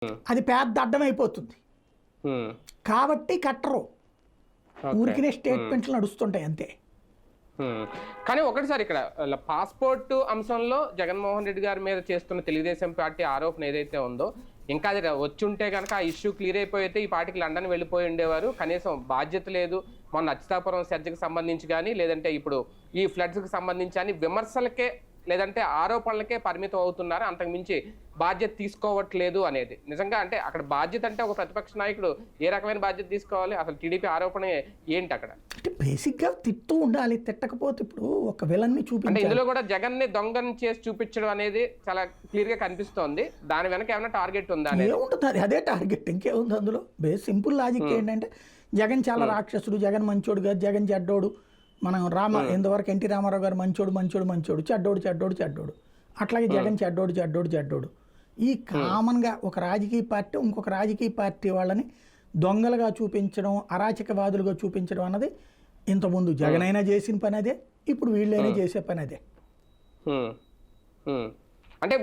అది పెద్ద అడ్డం అయిపోతుంది. కాబట్టి కట్టరు, ఊరికినే స్టేట్మెంట్లు నడుస్తుంటాయి అంతే. కానీ ఒకటి సార్, ఇక్కడ పాస్పోర్ట్ అంశంలో జగన్మోహన్ రెడ్డి గారి మీద చేస్తున్న తెలుగుదేశం పార్టీ ఆరోపణ ఏదైతే ఉందో, ఇంకా అది వచ్చి ఉంటే కనుక ఆ ఇష్యూ క్లియర్ అయిపోయితే ఈ పార్టీకి లండన్ వెళ్ళిపోయి ఉండేవారు. కనీసం బాధ్యత లేదు, మొన్న అచ్యుతాపురం చర్చకు సంబంధించి కానీ, లేదంటే ఇప్పుడు ఈ ఫ్లడ్స్కి సంబంధించి అని విమర్శలకే లేదంటే ఆరోపణలకే పరిమితం అవుతున్నారు, అంతకుమించి బాధ్యత తీసుకోవట్లేదు అనేది నిజంగా. అంటే అక్కడ బాధ్యత అంటే ఒక ప్రతిపక్ష నాయకుడు ఏ రకమైన బాధ్యత తీసుకోవాలి? అసలు టీడీపీ ఆరోపణ ఏంటి అక్కడ? అంటే బేసిక్గా తిడుతూ ఉండాలి, తిట్టకపోతే ఇప్పుడు ఒక విలన్ని చూపించాలి. అంటే ఇందులో కూడా జగన్ ని దొంగని చేసి చూపించడం అనేది చాలా క్లియర్ గా కనిపిస్తోంది. దాని వెనక ఏమైనా టార్గెట్ ఉందా? ఏముంటుంది, అదే టార్గెట్, ఇంకేముంది అందులో. సింపుల్ లాజిక్ ఏంటంటే జగన్ చాలా రాక్షసుడు, జగన్ మంచోడు కాదు, జగన్ చెడ్డోడు. మనం ఇంతవరకు ఎన్టీ రామారావు గారు మంచోడు మంచోడు మంచోడు, చెడ్డోడు చెడ్డోడు చెడ్డోడు, అట్లాగే జగన్ చెడ్డోడు చెడ్డోడు చెడ్డోడు. ఈ కామన్గా ఒక రాజకీయ పార్టీ ఇంకొక రాజకీయ పార్టీ వాళ్ళని దొంగలుగా చూపించడం, అరాచకవాదులుగా చూపించడం అన్నది ఇంతకుముందు జగన్ అయినా చేసిన పని అదే, ఇప్పుడు వీళ్ళైనా చేసే పని అదే. అంటే